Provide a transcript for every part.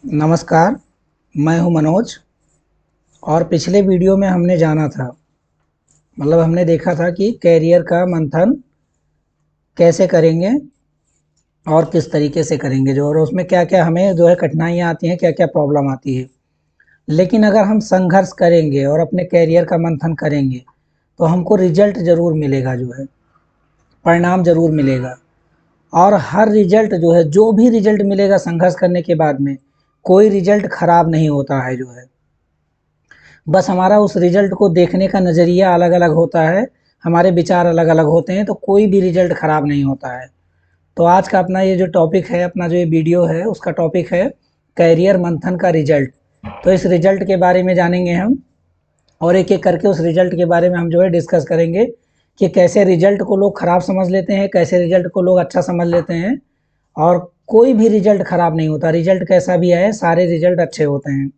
नमस्कार। मैं हूं मनोज। और पिछले वीडियो में हमने जाना था, मतलब हमने देखा था कि कैरियर का मंथन कैसे करेंगे और किस तरीके से करेंगे, जो और उसमें क्या क्या हमें जो है कठिनाइयाँ आती हैं, क्या क्या प्रॉब्लम आती है। लेकिन अगर हम संघर्ष करेंगे और अपने कैरियर का मंथन करेंगे तो हमको रिजल्ट ज़रूर मिलेगा, जो है परिणाम ज़रूर मिलेगा। और हर रिजल्ट जो है, जो भी रिजल्ट मिलेगा संघर्ष करने के बाद में, कोई रिजल्ट खराब नहीं होता है, जो है बस हमारा उस रिजल्ट को देखने का नज़रिया अलग अलग होता है, हमारे विचार अलग अलग होते हैं, तो कोई भी रिजल्ट ख़राब नहीं होता है। तो आज का अपना ये जो टॉपिक है, अपना जो ये वीडियो है, उसका टॉपिक है कैरियर मंथन का रिजल्ट। तो इस रिजल्ट के बारे में जानेंगे हम, और एक एक करके उस रिजल्ट के बारे में हम जो है डिस्कस करेंगे कि कैसे रिजल्ट को लोग ख़राब समझ लेते हैं, कैसे रिजल्ट को लोग अच्छा समझ लेते हैं। और कोई भी रिजल्ट ख़राब नहीं होता, रिजल्ट कैसा भी आए सारे रिजल्ट अच्छे होते हैं।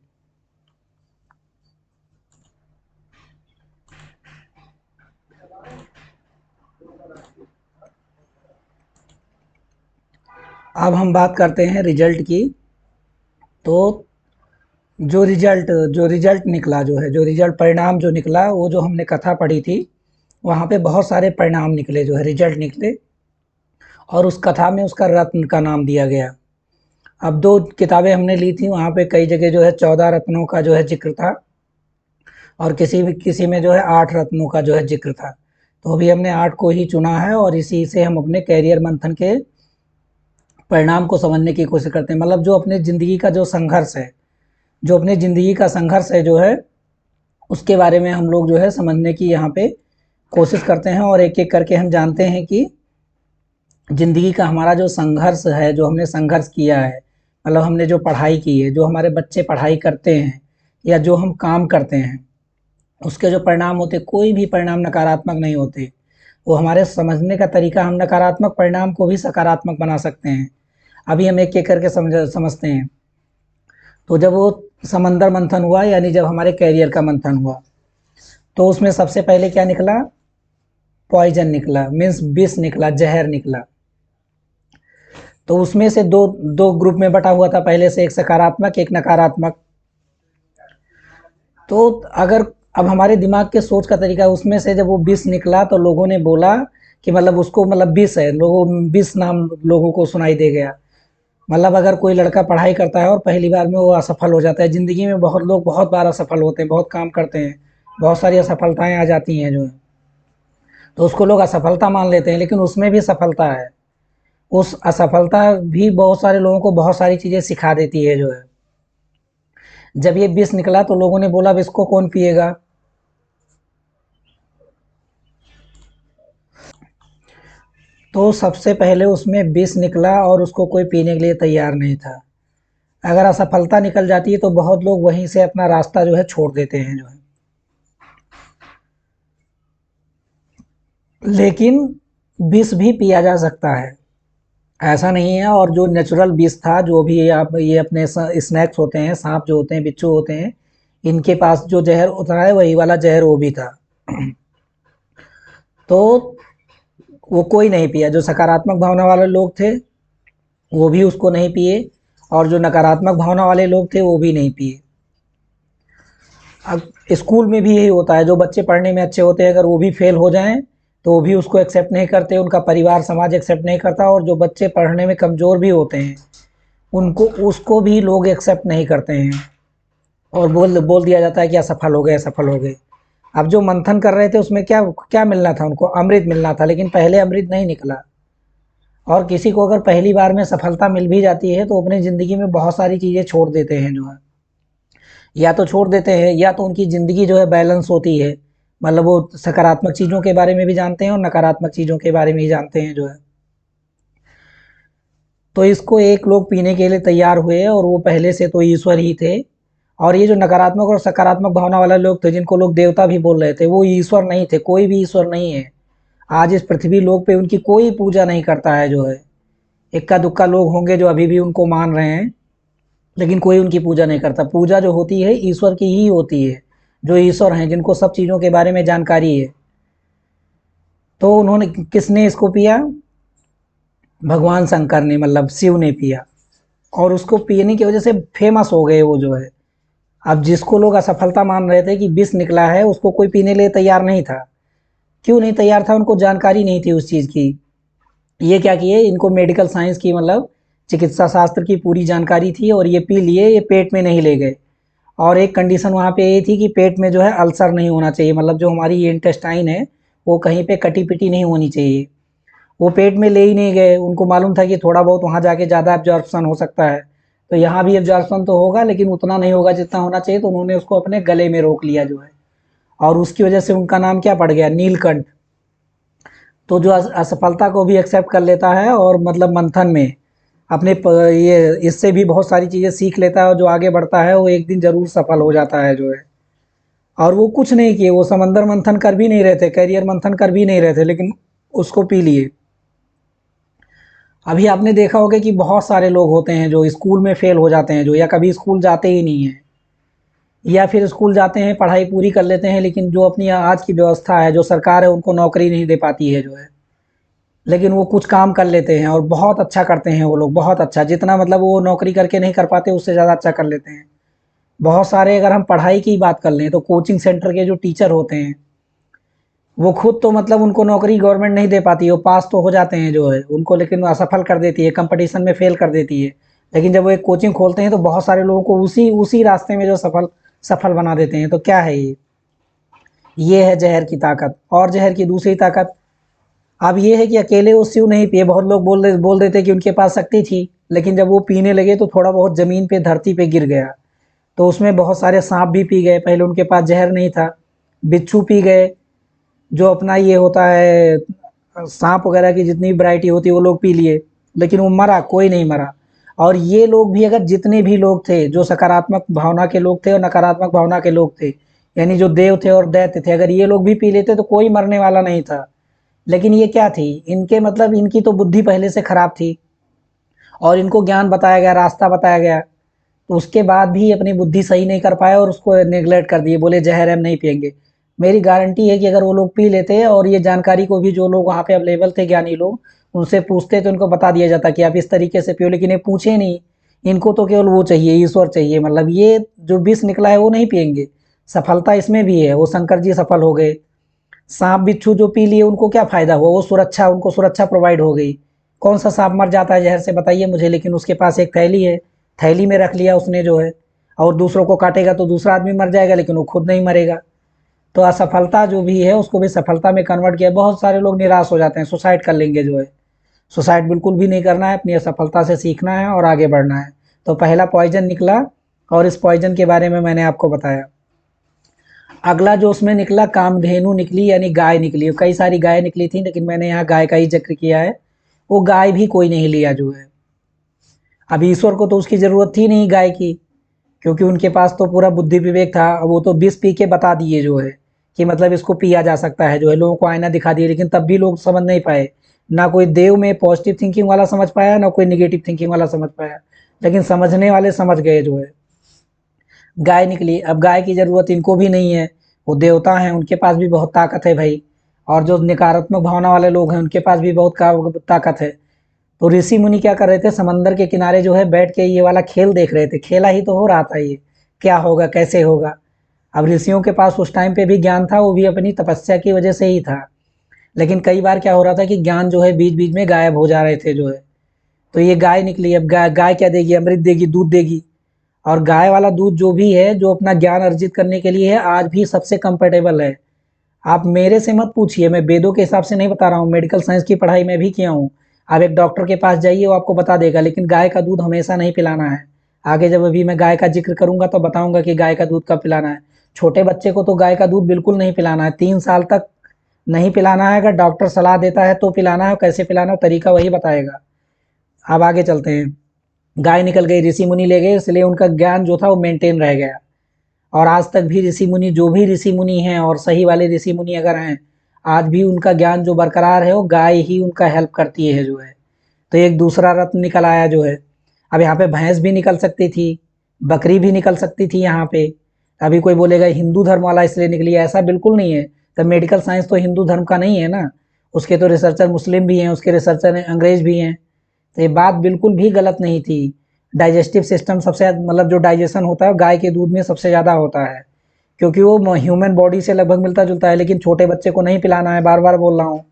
अब हम बात करते हैं रिजल्ट की। तो जो रिजल्ट निकला, जो है जो रिजल्ट परिणाम जो निकला, वो जो हमने कथा पढ़ी थी, वहाँ पे बहुत सारे परिणाम निकले, जो है रिजल्ट निकले। और उस कथा में उसका रत्न का नाम दिया गया। अब दो किताबें हमने ली थी, वहाँ पे कई जगह जो है 14 रत्नों का जो है जिक्र था, और किसी में जो है 8 रत्नों का जो है जिक्र था। तो अभी हमने 8 को ही चुना है, और इसी से हम अपने कैरियर मंथन के परिणाम को समझने की कोशिश करते हैं। मतलब जो अपने ज़िंदगी का जो संघर्ष है, जो अपनी ज़िंदगी का संघर्ष है, जो है उसके बारे में हम लोग जो है समझने की यहाँ पे कोशिश करते हैं। और एक एक करके हम जानते हैं कि ज़िंदगी का हमारा जो संघर्ष है, जो हमने संघर्ष किया है, मतलब हमने जो पढ़ाई की है, जो हमारे बच्चे पढ़ाई करते हैं, या जो हम काम करते हैं, उसके जो परिणाम होते, कोई भी परिणाम नकारात्मक नहीं होते। वो हमारे समझने का तरीका, हम नकारात्मक परिणाम को भी सकारात्मक बना सकते हैं। अभी हम एक एक करके समझते हैं। तो जब वो समंदर मंथन हुआ, यानी जब हमारे कैरियर का मंथन हुआ, तो उसमें सबसे पहले क्या निकला? पॉइजन निकला, मीन्स विष निकला, जहर निकला। तो उसमें से दो दो ग्रुप में बटा हुआ था, पहले से एक सकारात्मक एक नकारात्मक। तो अगर अब हमारे दिमाग के सोच का तरीका है, उसमें से जब वो विष निकला तो लोगों ने बोला कि मतलब उसको, मतलब विष है, लोगों विष नाम लोगों को सुनाई दे गया। मतलब अगर कोई लड़का पढ़ाई करता है और पहली बार में वो असफल हो जाता है, ज़िंदगी में बहुत लोग बहुत बार असफल होते हैं, बहुत काम करते हैं, बहुत सारी असफलताएं आ जाती हैं जो है, तो उसको लोग असफलता मान लेते हैं, लेकिन उसमें भी सफलता है। उस असफलता भी बहुत सारे लोगों को बहुत सारी चीज़ें सिखा देती है, जो है जब ये विष निकला तो लोगों ने बोला, अब इसको कौन पिएगा? तो सबसे पहले उसमें विष निकला, और उसको कोई पीने के लिए तैयार नहीं था। अगर असफलता निकल जाती है तो बहुत लोग वहीं से अपना रास्ता जो है छोड़ देते हैं, जो है लेकिन विष भी पिया जा सकता है, ऐसा नहीं है। और जो नेचुरल विष था, जो भी आप ये अपने स्नैक्स होते हैं, सांप जो होते हैं, बिच्छू होते हैं, इनके पास जो जहर उतरा है, वही वाला जहर वो भी था। तो वो कोई नहीं पिया। जो सकारात्मक भावना वाले लोग थे वो भी उसको नहीं पिए, और जो नकारात्मक भावना वाले लोग थे वो भी नहीं पिए। अब स्कूल में भी यही होता है, जो बच्चे पढ़ने में अच्छे होते हैं, अगर वो भी फेल हो जाएं तो वो भी उसको एक्सेप्ट नहीं करते, उनका परिवार समाज एक्सेप्ट नहीं करता। और जो बच्चे पढ़ने में कमज़ोर भी होते हैं, उनको उसको भी लोग एक्सेप्ट नहीं करते हैं, और बोल बोल दिया जाता है कि असफल हो गए, असफल हो गए। अब जो मंथन कर रहे थे उसमें क्या क्या मिलना था? उनको अमृत मिलना था, लेकिन पहले अमृत नहीं निकला। और किसी को अगर पहली बार में सफलता मिल भी जाती है तो अपनी ज़िंदगी में बहुत सारी चीज़ें छोड़ देते हैं, जो है या तो छोड़ देते हैं, या तो उनकी ज़िंदगी जो है बैलेंस होती है। मतलब वो सकारात्मक चीज़ों के बारे में भी जानते हैं और नकारात्मक चीज़ों के बारे में भी जानते हैं, जो है तो इसको एक लोग पीने के लिए तैयार हुए, और वो पहले से तो ईश्वर ही थे। और ये जो नकारात्मक और सकारात्मक भावना वाले लोग थे, जिनको लोग देवता भी बोल रहे थे, वो ईश्वर नहीं थे, कोई भी ईश्वर नहीं है। आज इस पृथ्वी लोक पे उनकी कोई पूजा नहीं करता है, जो है इक्का दुक्का लोग होंगे जो अभी भी उनको मान रहे हैं, लेकिन कोई उनकी पूजा नहीं करता। पूजा जो होती है ईश्वर की ही होती है, जो ईश्वर हैं, जिनको सब चीज़ों के बारे में जानकारी है। तो उन्होंने, किसने इसको पिया? भगवान शंकर ने, मतलब शिव ने पिया। और उसको पीने की वजह से फेमस हो गए वो जो है। अब जिसको लोग असफलता मान रहे थे कि विष निकला है, उसको कोई पीने के लिए तैयार नहीं था। क्यों नहीं तैयार था? उनको जानकारी नहीं थी उस चीज़ की। ये क्या किए, इनको मेडिकल साइंस की मतलब चिकित्सा शास्त्र की पूरी जानकारी थी और ये पी लिए, ये पेट में नहीं ले गए। और एक कंडीशन वहाँ पे ये थी कि पेट में जो है अल्सर नहीं होना चाहिए, मतलब जो हमारी ये इंटेस्टाइन है वो कहीं पे कटी-पिटी नहीं होनी चाहिए। वो पेट में ले ही नहीं गए, उनको मालूम था कि थोड़ा बहुत वहाँ जाके ज़्यादा एब्जॉर्प्शन हो सकता है, तो यहाँ भी एब्जॉर्प्शन तो होगा लेकिन उतना नहीं होगा जितना होना चाहिए, तो उन्होंने उसको अपने गले में रोक लिया जो है। और उसकी वजह से उनका नाम क्या पड़ गया, नीलकंठ। तो जो असफलता को भी एक्सेप्ट कर लेता है और मतलब मंथन में अपने ये इससे भी बहुत सारी चीज़ें सीख लेता है, और जो आगे बढ़ता है वो एक दिन ज़रूर सफल हो जाता है जो है। और वो कुछ नहीं किए, वो समंदर मंथन कर भी नहीं रहे थे, करियर मंथन कर भी नहीं रहे थे, लेकिन उसको पी लिए। अभी आपने देखा होगा कि बहुत सारे लोग होते हैं जो स्कूल में फेल हो जाते हैं, जो या कभी स्कूल जाते ही नहीं हैं, या फिर स्कूल जाते हैं, पढ़ाई पूरी कर लेते हैं, लेकिन जो अपनी आज की व्यवस्था है, जो सरकार है, उनको नौकरी नहीं दे पाती है जो है। लेकिन वो कुछ काम कर लेते हैं और बहुत अच्छा करते हैं वो लोग, बहुत अच्छा, जितना मतलब वो नौकरी करके नहीं कर पाते उससे ज़्यादा अच्छा कर लेते हैं। बहुत सारे, अगर हम पढ़ाई की बात कर लें तो कोचिंग सेंटर के जो टीचर होते हैं, वो खुद तो मतलब उनको नौकरी गवर्नमेंट नहीं दे पाती है, वो पास तो हो जाते हैं जो है उनको, लेकिन वो असफल कर देती है, कंपटीशन में फेल कर देती है। लेकिन जब वो एक कोचिंग खोलते हैं तो बहुत सारे लोगों को उसी उसी रास्ते में जो सफल सफल बना देते हैं। तो क्या है ये है जहर की ताकत। और जहर की दूसरी ताकत अब ये है कि अकेले वो स्यू नहीं पिए, बहुत लोग बोल देते कि उनके पास शक्ति थी, लेकिन जब वो पीने लगे तो थोड़ा बहुत ज़मीन पे, धरती पे गिर गया। तो उसमें बहुत सारे सांप भी पी गए, पहले उनके पास जहर नहीं था। बिच्छू पी गए, जो अपना ये होता है सांप वगैरह की जितनी वैरायटी होती है वो लोग पी लिए, लेकिन वो मरा, कोई नहीं मरा। और ये लोग भी, अगर जितने भी लोग थे जो सकारात्मक भावना के लोग थे और नकारात्मक भावना के लोग थे, यानी जो देव थे और दैत्य थे, अगर ये लोग भी पी लेते तो कोई मरने वाला नहीं था। लेकिन ये क्या थी, इनके मतलब इनकी तो बुद्धि पहले से खराब थी और इनको ज्ञान बताया गया, रास्ता बताया गया, तो उसके बाद भी अपनी बुद्धि सही नहीं कर पाए और उसको नेग्लेक्ट कर दिए, बोले जहर हम नहीं पिएंगे। मेरी गारंटी है कि अगर वो लोग पी लेते और ये जानकारी को भी जो लोग वहाँ पे अवेलेबल थे, ज्ञानी लोग, उनसे पूछते तो उनको बता दिया जाता कि आप इस तरीके से पियो, लेकिन ये पूछे नहीं। इनको तो केवल वो चाहिए, ईश्वर चाहिए, मतलब ये जो विष निकला है वो नहीं पिएंगे। सफलता इसमें भी है, वो शंकर जी सफल हो गए। सांप बिच्छू जो पी लिए उनको क्या फायदा हुआ, वो सुरक्षा, उनको सुरक्षा प्रोवाइड हो गई। कौन सा सांप मर जाता है जहर से, बताइए मुझे, लेकिन उसके पास एक थैली है, थैली में रख लिया उसने जो है, और दूसरों को काटेगा तो दूसरा आदमी मर जाएगा, लेकिन वो खुद नहीं मरेगा। तो असफलता जो भी है उसको भी सफलता में कन्वर्ट किया। बहुत सारे लोग निराश हो जाते हैं, सुसाइड कर लेंगे जो है। सुसाइड बिल्कुल भी नहीं करना है, अपनी असफलता से सीखना है और आगे बढ़ना है। तो पहला पॉइजन निकला और इस पॉइजन के बारे में मैंने आपको बताया। अगला जो उसमें निकला, कामधेनु निकली, यानी गाय निकली। कई सारी गाय निकली थी, लेकिन मैंने यहाँ गाय का ही जिक्र किया है। वो गाय भी कोई नहीं लिया जो है। अब ईश्वर को तो उसकी ज़रूरत थी नहीं गाय की, क्योंकि उनके पास तो पूरा बुद्धि विवेक था। वो तो विष पी के बता दिए जो है कि मतलब इसको पिया जा सकता है जो है, लोगों को आईना दिखा दिए, लेकिन तब भी लोग समझ नहीं पाए। ना कोई देव में पॉजिटिव थिंकिंग वाला समझ पाया, ना कोई निगेटिव थिंकिंग वाला समझ पाया, लेकिन समझने वाले समझ गए जो है। गाय निकली। अब गाय की ज़रूरत इनको भी नहीं है, वो देवता हैं, उनके पास भी बहुत ताकत है भाई। और जो नकारात्मक भावना वाले लोग हैं उनके पास भी बहुत ताकत है। तो ऋषि मुनि क्या कर रहे थे, समंदर के किनारे जो है बैठ के ये वाला खेल देख रहे थे। खेला ही तो हो रहा था ये, क्या होगा कैसे होगा। अब ऋषियों के पास उस टाइम पे भी ज्ञान था, वो भी अपनी तपस्या की वजह से ही था। लेकिन कई बार क्या हो रहा था कि ज्ञान जो है बीच बीच में गायब हो जा रहे थे जो है। तो ये गाय निकली। अब गाय गाय क्या देगी, अमृत देगी, दूध देगी। और गाय वाला दूध जो भी है, जो अपना ज्ञान अर्जित करने के लिए है, आज भी सबसे कंफर्टेबल है। आप मेरे से मत पूछिए, मैं वेदों के हिसाब से नहीं बता रहा हूँ, मेडिकल साइंस की पढ़ाई मैं भी किया हूँ। आप एक डॉक्टर के पास जाइए, वो आपको बता देगा, लेकिन गाय का दूध हमेशा नहीं पिलाना है। आगे जब अभी मैं गाय का जिक्र करूंगा तो बताऊंगा कि गाय का दूध कब पिलाना है। छोटे बच्चे को तो गाय का दूध बिल्कुल नहीं पिलाना है, 3 साल तक नहीं पिलाना है। अगर डॉक्टर सलाह देता है तो पिलाना है, कैसे पिलाना है तरीका वही बताएगा। अब आगे चलते हैं। गाय निकल गई, ऋषि मुनि ले गए, इसलिए उनका ज्ञान जो था वो मेंटेन रह गया। और आज तक भी ऋषि मुनि, जो भी ऋषि मुनि हैं और सही वाले ऋषि मुनि अगर हैं, आज भी उनका ज्ञान जो बरकरार है वो गाय ही उनका हेल्प करती है जो है। तो एक दूसरा रत्न निकल आया जो है। अब यहाँ पे भैंस भी निकल सकती थी, बकरी भी निकल सकती थी यहाँ पे। अभी कोई बोलेगा हिंदू धर्म वाला इसलिए निकली, ऐसा बिल्कुल नहीं है। तो मेडिकल साइंस तो हिंदू धर्म का नहीं है ना, उसके तो रिसर्चर मुस्लिम भी हैं, उसके रिसर्चर अंग्रेज भी हैं। तो ये बात बिल्कुल भी गलत नहीं थी। डाइजेस्टिव सिस्टम सबसे मतलब जो डाइजेशन होता है गाय के दूध में सबसे ज़्यादा होता है, क्योंकि वो ह्यूमन बॉडी से लगभग मिलता जुलता है। लेकिन छोटे बच्चे को नहीं पिलाना है, बार बार बोल रहा हूँ।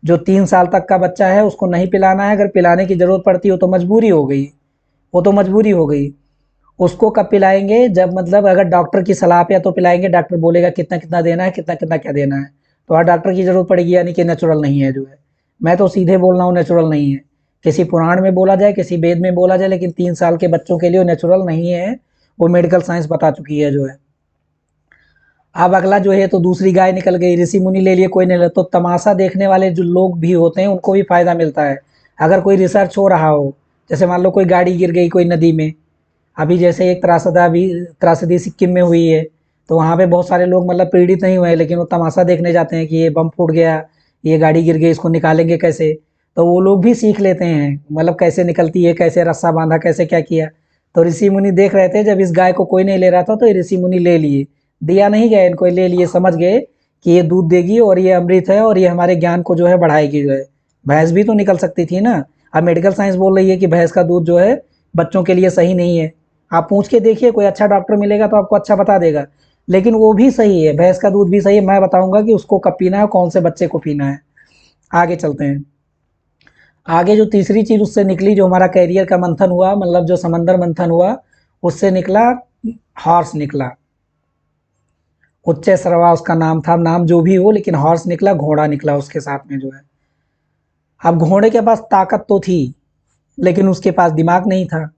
जो 3 साल तक का बच्चा है उसको नहीं पिलाना है, अगर पिलाने की ज़रूरत पड़ती हो तो मजबूरी हो गई, वो तो मजबूरी हो गई। उसको कब पिलाएंगे, जब मतलब अगर डॉक्टर की सलाह पे है तो पिलाएंगे, डॉक्टर बोलेगा कितना कितना देना है, कितना कितना क्या देना है, तो वहाँ डॉक्टर की ज़रूरत पड़ेगी, यानी कि नेचुरल नहीं है जो है। मैं तो सीधे बोल रहा हूँ नेचुरल नहीं है। किसी पुराण में बोला जाए, किसी वेद में बोला जाए, लेकिन 3 साल के बच्चों के लिए वो नेचुरल नहीं है, वो मेडिकल साइंस बता चुकी है जो है। अब अगला जो है तो दूसरी गाय निकल गई, ऋषि मुनि ले लिए, कोई नहीं ले, तो तमाशा देखने वाले जो लोग भी होते हैं उनको भी फायदा मिलता है। अगर कोई रिसर्च हो रहा हो, जैसे मान लो कोई गाड़ी गिर गई कोई नदी में, अभी जैसे एक त्रासदी सिक्किम में हुई है, तो वहाँ पे बहुत सारे लोग मतलब पीड़ित नहीं हुए, लेकिन वो तमाशा देखने जाते हैं कि ये बम फूट गया, ये गाड़ी गिर गई, इसको निकालेंगे कैसे। तो वो लोग भी सीख लेते हैं, मतलब कैसे निकलती है, कैसे रस्सा बांधा, कैसे क्या किया। तो ऋषि मुनि देख रहे थे, जब इस गाय को कोई नहीं ले रहा था तो ऋषि मुनि ले लिए, दिया नहीं गया इनको, ले लिए, समझ गए कि ये दूध देगी और ये अमृत है और ये हमारे ज्ञान को जो है बढ़ाएगी जो है। भैंस भी तो निकल सकती थी ना। अब मेडिकल साइंस बोल रही है कि भैंस का दूध जो है बच्चों के लिए सही नहीं है। आप पूछ के देखिए, कोई अच्छा डॉक्टर मिलेगा तो आपको अच्छा बता देगा। लेकिन वो भी सही है, भैंस का दूध भी सही है, मैं बताऊंगा कि उसको कब पीना है, कौन से बच्चे को पीना है। आगे चलते हैं। आगे जो तीसरी चीज उससे निकली, जो हमारा कैरियर का मंथन हुआ, मतलब जो समंदर मंथन हुआ, उससे निकला हॉर्स निकला। उच्च श्रवा उसका नाम था, नाम जो भी हो, लेकिन हॉर्स निकला, घोड़ा निकला उसके साथ में जो है। अब घोड़े के पास ताकत तो थी, लेकिन उसके पास दिमाग नहीं था।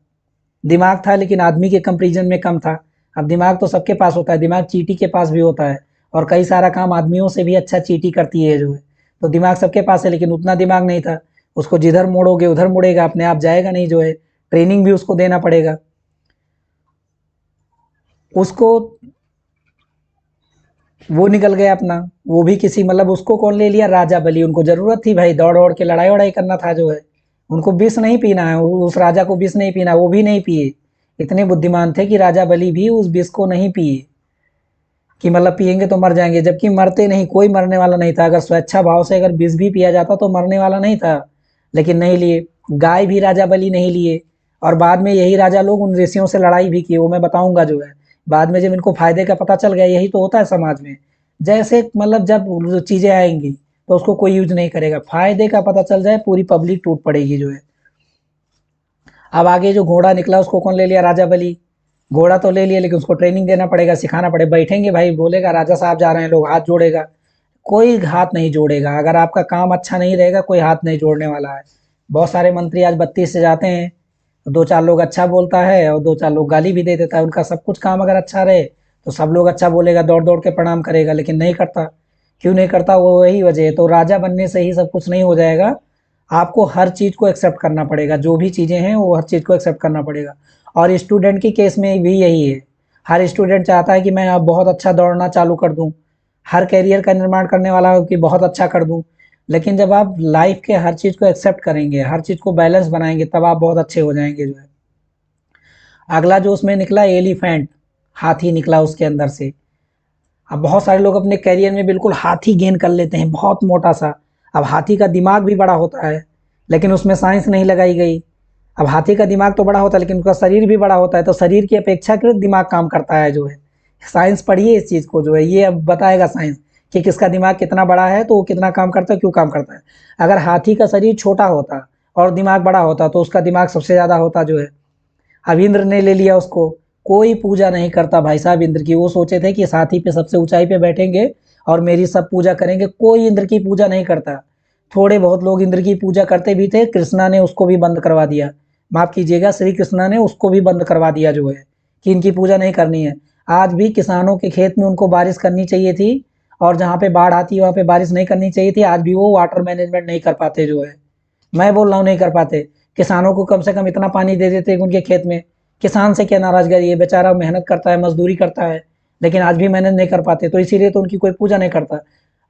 दिमाग था लेकिन आदमी के कंपेरिजन में कम था। अब दिमाग तो सबके पास होता है, दिमाग चींटी के पास भी होता है, और कई सारा काम आदमियों से भी अच्छा चींटी करती है जो है। तो दिमाग सबके पास है, लेकिन उतना दिमाग नहीं था। उसको जिधर मोड़ोगे उधर मुड़ेगा, अपने आप जाएगा नहीं जो है, ट्रेनिंग भी उसको देना पड़ेगा उसको। वो निकल गया अपना, वो भी किसी मतलब उसको कौन ले लिया, राजा बलि। उनको जरूरत थी भाई, दौड़ दौड़ के लड़ाई वड़ाई करना था जो है। उनको विष नहीं पीना है, उस राजा को विष नहीं पीना, वो भी नहीं पिए। इतने बुद्धिमान थे कि राजा बलि भी उस विष को नहीं पिए, कि मतलब पिएंगे तो मर जाएंगे, जबकि मरते नहीं, कोई मरने वाला नहीं था। अगर स्वेच्छा भाव से अगर विष भी पिया जाता तो मरने वाला नहीं था, लेकिन नहीं लिए। गाय भी राजा बलि नहीं लिए, और बाद में यही राजा लोग उन ऋषियों से लड़ाई भी की, वो मैं बताऊंगा जो है। बाद में जब इनको फायदे का पता चल गया, यही तो होता है समाज में, जैसे मतलब जब चीजें आएंगी तो उसको कोई यूज नहीं करेगा, फायदे का पता चल जाए पूरी पब्लिक टूट पड़ेगी जो है। अब आगे जो घोड़ा निकला उसको कौन ले लिया, राजा बलि। घोड़ा तो ले लिया, लेकिन उसको ट्रेनिंग देना पड़ेगा, सिखाना पड़ेगा। बैठेंगे भाई, बोलेगा राजा साहब जा रहे हैं, लोग हाथ जोड़ेगा, कोई हाथ नहीं जोड़ेगा। अगर आपका काम अच्छा नहीं रहेगा, कोई हाथ नहीं जोड़ने वाला है। बहुत सारे मंत्री आज 32 से जाते हैं, तो 2-4 लोग अच्छा बोलता है और 2-4 लोग गाली भी दे देता है। उनका सब कुछ काम अगर अच्छा रहे तो सब लोग अच्छा बोलेगा, दौड़ दौड़ के प्रणाम करेगा, लेकिन नहीं करता। क्यों नहीं करता, वो वही वजह है। तो राजा बनने से ही सब कुछ नहीं हो जाएगा, आपको हर चीज़ को एक्सेप्ट करना पड़ेगा, जो भी चीज़ें हैं वो हर चीज़ को एक्सेप्ट करना पड़ेगा। और स्टूडेंट की केस में भी यही है। हर स्टूडेंट चाहता है कि मैं अब बहुत अच्छा दौड़ना चालू कर दूं, हर करियर का निर्माण करने वाला हो कि बहुत अच्छा कर दूं। लेकिन जब आप लाइफ के हर चीज़ को एक्सेप्ट करेंगे, हर चीज़ को बैलेंस बनाएंगे, तब आप बहुत अच्छे हो जाएंगे जो है। अगला जो उसमें निकला, एलिफेंट, हाथी निकला उसके अंदर से। अब बहुत सारे लोग अपने करियर में बिल्कुल हाथी गेन कर लेते हैं, बहुत मोटा सा। अब हाथी का दिमाग भी बड़ा होता है, लेकिन उसमें साइंस नहीं लगाई गई। अब हाथी का दिमाग तो बड़ा होता है, लेकिन उसका शरीर भी बड़ा होता है, तो शरीर की अपेक्षाकृत दिमाग काम करता है जो है। साइंस पढ़िए इस चीज़ को जो है, ये अब बताएगा साइंस कि किसका दिमाग कितना बड़ा है, तो वो कितना काम करता है, क्यों काम करता है। अगर हाथी का शरीर छोटा होता और दिमाग बड़ा होता तो उसका दिमाग सबसे ज़्यादा होता जो है। अब इंद्र ने ले लिया उसको, कोई पूजा नहीं करता भाई साहब इंद्र की। वो सोचे थे कि साथी पे सबसे ऊंचाई पे बैठेंगे और मेरी सब पूजा करेंगे, कोई इंद्र की पूजा नहीं करता। थोड़े बहुत लोग इंद्र की पूजा करते भी थे, कृष्णा ने उसको भी बंद करवा दिया। माफ कीजिएगा, श्री कृष्णा ने उसको भी बंद करवा दिया जो है, कि इनकी पूजा नहीं करनी है। आज भी किसानों के खेत में उनको बारिश करनी चाहिए थी, और जहाँ पे बाढ़ आती है वहाँ पे बारिश नहीं करनी चाहिए थी। आज भी वो वाटर मैनेजमेंट नहीं कर पाते जो है। मैं बोल रहा हूँ नहीं कर पाते। किसानों को कम से कम इतना पानी दे देते उनके खेत में। किसान से क्या नाराजगी, ये बेचारा मेहनत करता है, मजदूरी करता है, लेकिन आज भी मेहनत नहीं कर पाते, तो इसीलिए तो उनकी कोई पूजा नहीं करता।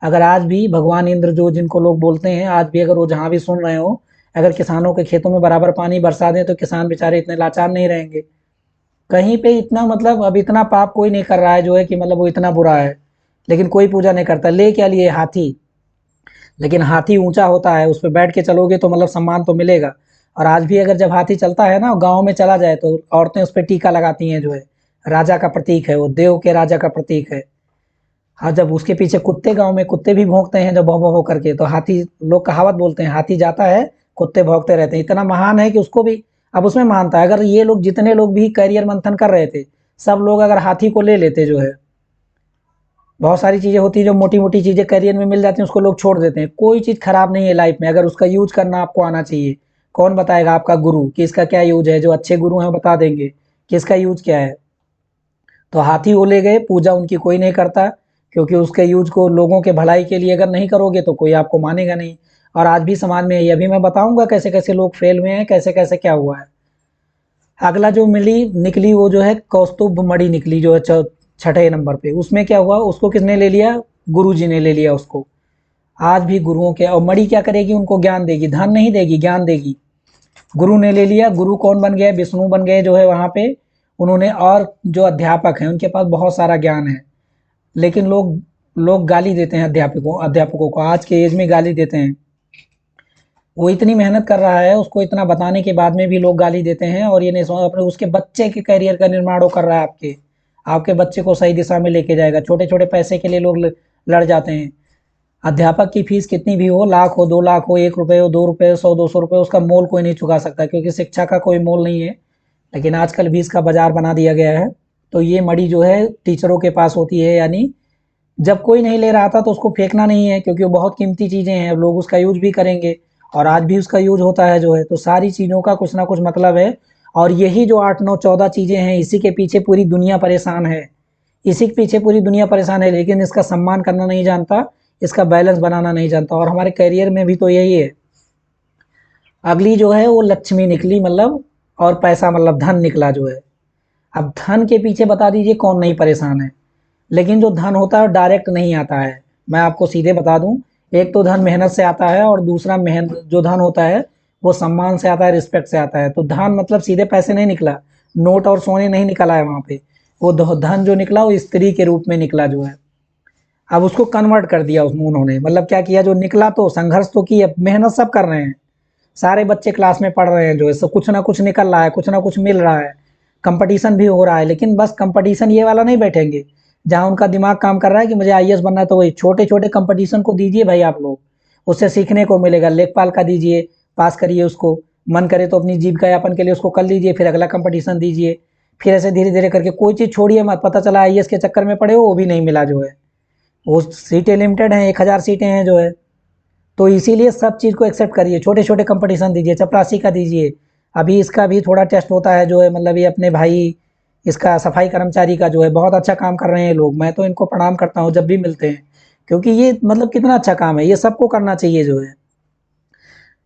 अगर आज भी भगवान इंद्र जो जिनको लोग बोलते हैं, आज भी अगर वो जहाँ भी सुन रहे हो, अगर किसानों के खेतों में बराबर पानी बरसा दें तो किसान बेचारे इतने लाचार नहीं रहेंगे। कहीं पे इतना मतलब अब इतना पाप कोई नहीं कर रहा है जो है कि मतलब वो इतना बुरा है, लेकिन कोई पूजा नहीं करता। ले क्या लिए, हाथी। लेकिन हाथी ऊंचा होता है, उस पर बैठ के चलोगे तो मतलब सम्मान तो मिलेगा। और आज भी अगर जब हाथी चलता है ना गाँव में चला जाए तो औरतें उस पे टीका लगाती हैं जो है, राजा का प्रतीक है वो, देव के राजा का प्रतीक है। हाँ, जब उसके पीछे कुत्ते गाँव में कुत्ते भी भौंकते हैं जब भौं भौं भौं करके, तो हाथी, लोग कहावत बोलते हैं हाथी जाता है कुत्ते भौंकते रहते हैं। इतना महान है कि उसको भी अब उसमें मानता है। अगर ये लोग जितने लोग भी करियर मंथन कर रहे थे, सब लोग अगर हाथी को ले लेते जो है, बहुत सारी चीज़ें होती हैं जो मोटी-मोटी चीज़ें करियर में मिल जाती हैं, उसको लोग छोड़ देते हैं। कोई चीज़ खराब नहीं है लाइफ में, अगर उसका यूज़ करना आपको आना चाहिए। कौन बताएगा? आपका गुरु, कि इसका क्या यूज़ है। जो अच्छे गुरु हैं वो बता देंगे कि इसका यूज़ क्या है। तो हाथी वो ले गए, पूजा उनकी कोई नहीं करता, क्योंकि उसके यूज़ को लोगों के भलाई के लिए अगर नहीं करोगे तो कोई आपको मानेगा नहीं। और आज भी समाज में ये भी मैं बताऊँगा कैसे-कैसे लोग फेल हुए हैं, कैसे-कैसे क्या हुआ है। अगला जो निकली वो जो है कौस्तुभ मणि निकली, जो है छठे नंबर पे। उसमें क्या हुआ, उसको किसने ले लिया? गुरुजी ने ले लिया उसको। आज भी गुरुओं के, और मणि क्या करेगी? उनको ज्ञान देगी, धन नहीं देगी, ज्ञान देगी। गुरु ने ले लिया। गुरु कौन बन गए? विष्णु बन गए जो है वहाँ पे। उन्होंने, और जो अध्यापक हैं उनके पास बहुत सारा ज्ञान है, लेकिन लोग लोग गाली देते हैं अध्यापकों को, आज के एज में गाली देते हैं। वो इतनी मेहनत कर रहा है, उसको इतना बताने के बाद में भी लोग गाली देते हैं, और ये नहीं समझ अपने उसके बच्चे के करियर का निर्माण वो कर रहा है। आपके बच्चे को सही दिशा में लेके जाएगा। छोटे-छोटे पैसे के लिए लोग लड़ जाते हैं। अध्यापक की फीस कितनी भी हो, लाख हो, 2 लाख हो, 1 रुपए हो, 2 रुपए, 100-200 रुपए, उसका मोल कोई नहीं चुका सकता, क्योंकि शिक्षा का कोई मोल नहीं है। लेकिन आजकल भी इसका बाज़ार बना दिया गया है। तो ये मणि जो है टीचरों के पास होती है, यानी जब कोई नहीं ले रहा था तो उसको फेंकना नहीं है, क्योंकि वो बहुत कीमती चीज़ें हैं, लोग उसका यूज़ भी करेंगे, और आज भी उसका यूज़ होता है जो है। तो सारी चीज़ों का कुछ ना कुछ मतलब है, और यही जो 8, 9, 14 चीज़ें हैं, इसी के पीछे पूरी दुनिया परेशान है। इसी के पीछे पूरी दुनिया परेशान है, लेकिन इसका सम्मान करना नहीं जानता, इसका बैलेंस बनाना नहीं जानता। और हमारे करियर में भी तो यही है। अगली जो है वो लक्ष्मी निकली, मतलब, और पैसा मतलब धन निकला जो है। अब धन के पीछे बता दीजिए कौन नहीं परेशान है। लेकिन जो धन होता है डायरेक्ट नहीं आता है। मैं आपको सीधे बता दूं, एक तो धन मेहनत से आता है, और दूसरा मेहनत जो धन होता है वो सम्मान से आता है, रिस्पेक्ट से आता है। तो धन मतलब सीधे पैसे नहीं निकला, नोट और सोने नहीं निकला है वहाँ पे। वो धन जो निकला वो स्त्री के रूप में निकला जो है। अब उसको कन्वर्ट कर दिया उसमें उन्होंने, मतलब क्या किया, जो निकला तो संघर्ष तो किया, मेहनत सब कर रहे हैं, सारे बच्चे क्लास में पढ़ रहे हैं जो है, सब कुछ ना कुछ निकल रहा है, कुछ ना कुछ मिल रहा है, कंपटीशन भी हो रहा है। लेकिन बस कंपटीशन ये वाला नहीं बैठेंगे जहाँ उनका दिमाग काम कर रहा है कि मुझे आईएएस बनना है, तो वही छोटे छोटे कंपटीशन को दीजिए भाई आप लोग, उससे सीखने को मिलेगा। लेखपाल का दीजिए, पास करिए उसको, मन करे तो अपनी जीविका यापन के लिए उसको कर लीजिए, फिर अगला कंपटीशन दीजिए, फिर ऐसे धीरे धीरे करके कोई चीज़ छोड़िए मत। पता चला आईएएस के चक्कर में पड़े हो, वो भी नहीं मिला जो है, वो सीटें लिमिटेड हैं, 1000 सीटें हैं जो है। तो इसीलिए सब चीज़ को एक्सेप्ट करिए, छोटे छोटे कंपटीशन दीजिए, चपरासी का दीजिए। अभी इसका भी थोड़ा टेस्ट होता है जो है, मतलब ये अपने भाई, इसका सफाई कर्मचारी का जो है, बहुत अच्छा काम कर रहे हैं लोग, मैं तो इनको प्रणाम करता हूँ जब भी मिलते हैं, क्योंकि ये मतलब कितना अच्छा काम है, ये सबको करना चाहिए जो है।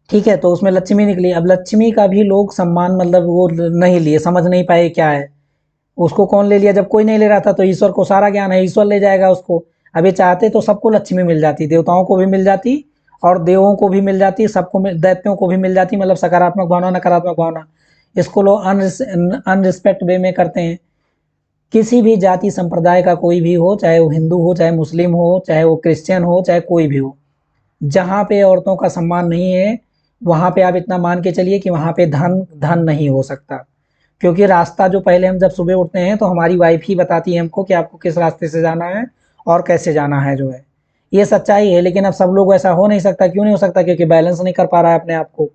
ठीक है, तो उसमें लक्ष्मी निकली। अब लक्ष्मी का भी लोग सम्मान मतलब वो नहीं लिए, समझ नहीं पाए क्या है। उसको कौन ले लिया? जब कोई नहीं ले रहा था तो ईश्वर को सारा ज्ञान है, ईश्वर ले जाएगा उसको। अब ये चाहते तो सबको लक्ष्मी मिल जाती, देवताओं को भी मिल जाती, और देवों को भी मिल जाती, सबको दैत्यों को भी मिल जाती, मतलब सकारात्मक भावना, नकारात्मक भावना। इसको लोग अनरिस्पेक्ट वे में करते हैं। किसी भी जाति संप्रदाय का कोई भी हो, चाहे वो हिंदू हो, चाहे मुस्लिम हो, चाहे वो क्रिश्चियन हो, चाहे कोई भी हो, जहाँ पे औरतों का सम्मान नहीं है, वहाँ पे आप इतना मान के चलिए कि वहाँ पे धन धन नहीं हो सकता। क्योंकि रास्ता जो पहले हम जब सुबह उठते हैं तो हमारी वाइफ ही बताती है हमको कि आपको किस रास्ते से जाना है और कैसे जाना है जो है। ये सच्चाई है, लेकिन अब सब लोग ऐसा हो नहीं सकता। क्यों नहीं हो सकता? क्योंकि बैलेंस नहीं कर पा रहा है अपने आप को।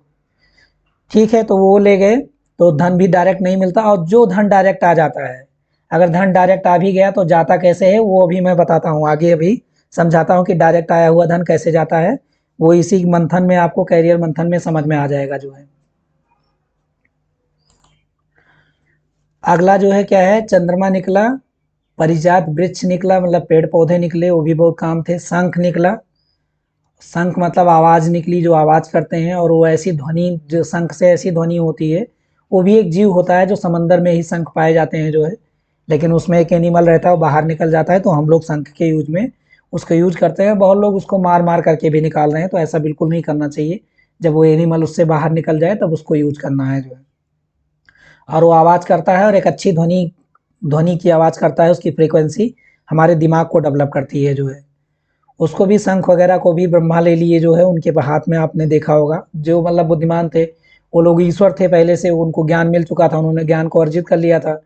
ठीक है, तो वो ले गए, तो धन भी डायरेक्ट नहीं मिलता। और जो धन डायरेक्ट आ जाता है, अगर धन डायरेक्ट आ भी गया तो जाता कैसे है वो अभी मैं बताता हूँ, आगे अभी समझाता हूँ कि डायरेक्ट आया हुआ धन कैसे जाता है। वो इसी मंथन में आपको, कैरियर मंथन में समझ में आ जाएगा जो है। अगला जो है क्या है, चंद्रमा निकला, परिजात वृक्ष निकला, मतलब पेड़ पौधे निकले, वो भी बहुत काम थे। शंख निकला, शंख मतलब आवाज़ निकली, जो आवाज़ करते हैं, और वो ऐसी ध्वनि, जो शंख से ऐसी ध्वनि होती है। वो भी एक जीव होता है जो समंदर में ही शंख पाए जाते हैं जो है, लेकिन उसमें एक एनिमल रहता है, वो बाहर निकल जाता है, तो हम लोग शंख के यूज में उसका यूज करते हैं। बहुत लोग उसको मार मार करके भी निकाल रहे हैं, तो ऐसा बिल्कुल नहीं करना चाहिए। जब वो एनिमल उससे बाहर निकल जाए तब उसको यूज करना है जो है। और वो आवाज़ करता है, और एक अच्छी ध्वनि ध्वनि की आवाज़ करता है, उसकी फ्रीक्वेंसी हमारे दिमाग को डेवलप करती है जो है। उसको भी, शंख वगैरह को भी ब्रह्मा ले लिए जो है, उनके हाथ में आपने देखा होगा, जो मतलब बुद्धिमान थे वो लोग ईश्वर थे पहले से, उनको ज्ञान मिल चुका था, उन्होंने ज्ञान को अर्जित कर लिया था।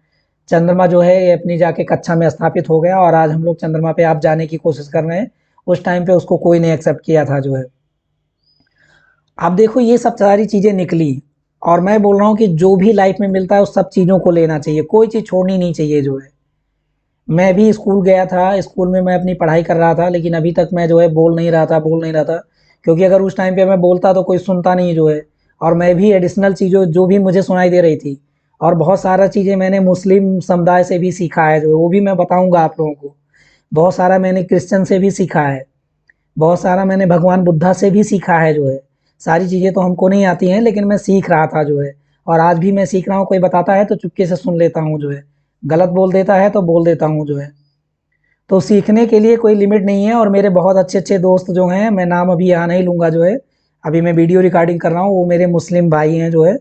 चंद्रमा जो है ये अपनी जाके कक्षा में स्थापित हो गया और आज हम लोग चंद्रमा पे आप जाने की कोशिश कर रहे हैं। उस टाइम पे उसको कोई नहीं एक्सेप्ट किया था जो है। अब देखो ये सब सारी चीज़ें निकली और मैं बोल रहा हूँ कि जो भी लाइफ में मिलता है उस सब चीज़ों को लेना चाहिए, कोई चीज़ छोड़नी नहीं चाहिए जो है। मैं भी स्कूल गया था, स्कूल में मैं अपनी पढ़ाई कर रहा था, लेकिन अभी तक मैं जो है बोल नहीं रहा था, क्योंकि अगर उस टाइम पे मैं बोलता तो कोई सुनता नहीं जो है। और मैं भी एडिशनल चीज़ों जो भी मुझे सुनाई दे रही थी, और बहुत सारा चीज़ें मैंने मुस्लिम समुदाय से भी सीखा है जो है, वो भी मैं बताऊँगा आप लोगों को। बहुत सारा मैंने क्रिश्चियन से भी सीखा है, बहुत सारा मैंने भगवान बुद्धा से भी सीखा है जो है। सारी चीज़ें तो हमको नहीं आती हैं, लेकिन मैं सीख रहा था जो है, और आज भी मैं सीख रहा हूँ। कोई बताता है तो चुपके से सुन लेता हूँ जो है, गलत बोल देता है तो बोल देता हूँ जो है। तो सीखने के लिए कोई लिमिट नहीं है। और मेरे बहुत अच्छे-अच्छे दोस्त जो हैं, मैं नाम अभी यहाँ नहीं लूँगा जो है, अभी मैं वीडियो रिकॉर्डिंग कर रहा हूँ, वो मेरे मुस्लिम भाई हैं जो है।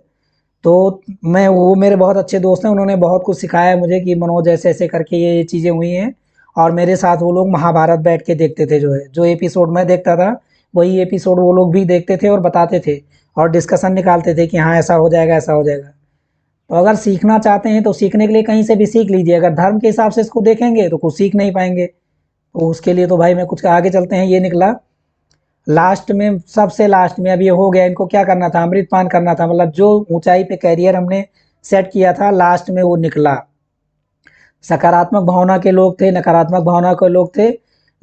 तो मैं वो मेरे बहुत अच्छे दोस्त हैं, उन्होंने बहुत कुछ सिखाया है मुझे कि मनोज ऐसे-ऐसे करके ये चीज़ें हुई हैं। और मेरे साथ वो लोग महाभारत बैठ के देखते थे जो है, जो एपिसोड मैं देखता था, वही एपिसोड वो लोग भी देखते थे और बताते थे और डिस्कशन निकालते थे कि हाँ, ऐसा हो जाएगा, ऐसा हो जाएगा। तो अगर सीखना चाहते हैं तो सीखने के लिए कहीं से भी सीख लीजिए, अगर धर्म के हिसाब से इसको देखेंगे तो कुछ सीख नहीं पाएँगे। तो उसके लिए तो भाई मैं कुछ आगे चलते हैं, ये निकला लास्ट में, सबसे लास्ट में अब ये हो गया, इनको क्या करना था, अमृतपान करना था, मतलब जो ऊंचाई पे कैरियर हमने सेट किया था लास्ट में वो निकला। सकारात्मक भावना के लोग थे, नकारात्मक भावना के लोग थे,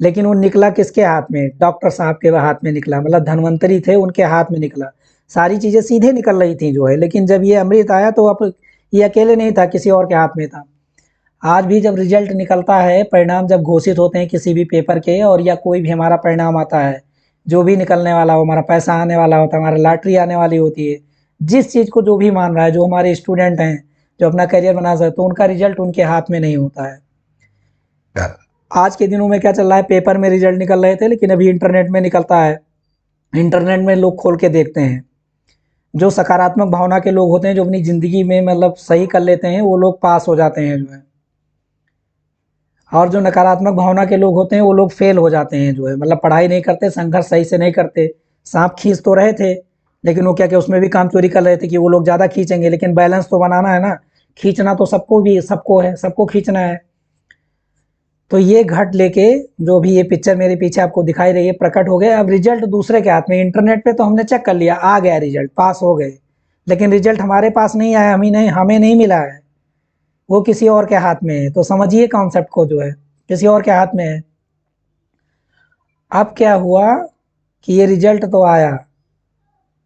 लेकिन वो निकला किसके हाथ में, डॉक्टर साहब के हाथ में निकला, मतलब धनवंतरी थे उनके हाथ में निकला। सारी चीज़ें सीधे निकल रही थी जो है, लेकिन जब ये अमृत आया तो अब ये अकेले नहीं था, किसी और के हाथ में था। आज भी जब रिजल्ट निकलता है, परिणाम जब घोषित होते हैं किसी भी पेपर के, और या कोई भी हमारा परिणाम आता है, जो भी निकलने वाला हो, हमारा पैसा आने वाला होता है, हमारा लॉटरी आने वाली होती है, जिस चीज़ को जो भी मान रहा है, जो हमारे स्टूडेंट हैं, जो अपना करियर बना सकते, तो उनका रिजल्ट उनके हाथ में नहीं होता है। आज के दिनों में क्या चल रहा है, पेपर में रिजल्ट निकल रहे थे, लेकिन अभी इंटरनेट में निकलता है। इंटरनेट में लोग खोल के देखते हैं। जो सकारात्मक भावना के लोग होते हैं, जो अपनी ज़िंदगी में मतलब सही कर लेते हैं, वो लोग पास हो जाते हैं जो है। और जो नकारात्मक भावना के लोग होते हैं वो लोग फेल हो जाते हैं जो है, मतलब पढ़ाई नहीं करते, संघर्ष सही से नहीं करते। सांप खींच तो रहे थे, लेकिन वो क्या क्या उसमें भी काम चोरी कर रहे थे कि वो लोग ज़्यादा खींचेंगे, लेकिन बैलेंस तो बनाना है ना। खींचना तो सबको भी सबको है, सबको खींचना है। तो ये घट लेके जो भी ये पिक्चर मेरे पीछे आपको दिखाई रही है प्रकट हो गए। अब रिजल्ट दूसरे के हाथ में, इंटरनेट पे तो हमने चेक कर लिया, आ गया रिजल्ट, पास हो गए, लेकिन रिजल्ट हमारे पास नहीं आया, हमें नहीं मिला है, वो किसी और के हाथ में है। तो समझिए कॉन्सेप्ट को जो है, किसी और के हाथ में है। अब क्या हुआ कि ये रिजल्ट तो आया,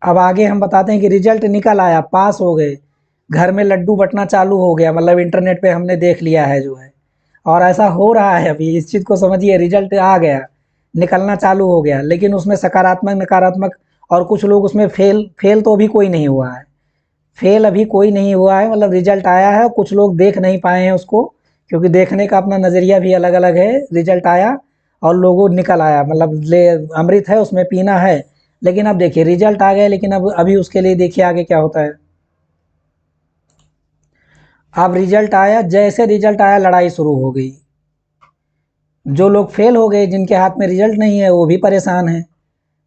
अब आगे हम बताते हैं कि रिजल्ट निकल आया, पास हो गए, घर में लड्डू बँटना चालू हो गया, मतलब इंटरनेट पे हमने देख लिया है जो है। और ऐसा हो रहा है अभी, इस चीज़ को समझिए, रिजल्ट आ गया, निकलना चालू हो गया, लेकिन उसमें सकारात्मक, नकारात्मक, और कुछ लोग उसमें फेल फेल तो अभी कोई नहीं हुआ है। फेल अभी कोई नहीं हुआ है, मतलब रिजल्ट आया है, कुछ लोग देख नहीं पाए हैं उसको, क्योंकि देखने का अपना नज़रिया भी अलग-अलग है। रिजल्ट आया और लोगों निकल आया, मतलब ले अमृत है उसमें पीना है, लेकिन अब देखिए रिजल्ट आ गया, लेकिन अब अभी उसके लिए देखिए आगे क्या होता है। अब रिजल्ट आया, जैसे रिजल्ट आया लड़ाई शुरू हो गई। जो लोग फेल हो गए, जिनके हाथ में रिजल्ट नहीं है, वो भी परेशान हैं।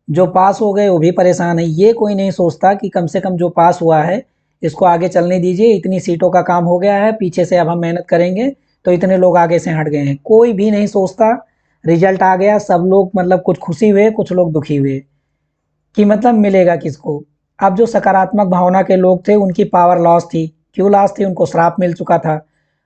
जो पास हो गए वो भी परेशान है। ये कोई नहीं सोचता कि कम से कम जो पास हुआ है इसको आगे चलने दीजिए, इतनी सीटों का काम हो गया है, पीछे से अब हम मेहनत करेंगे तो इतने लोग आगे से हट गए हैं, कोई भी नहीं सोचता। रिजल्ट आ गया, सब लोग मतलब कुछ खुशी हुए, कुछ लोग दुखी हुए कि मतलब मिलेगा किसको। अब जो सकारात्मक भावना के लोग थे उनकी पावर लॉस थी। क्यों लॉस थी, उनको श्राप मिल चुका था।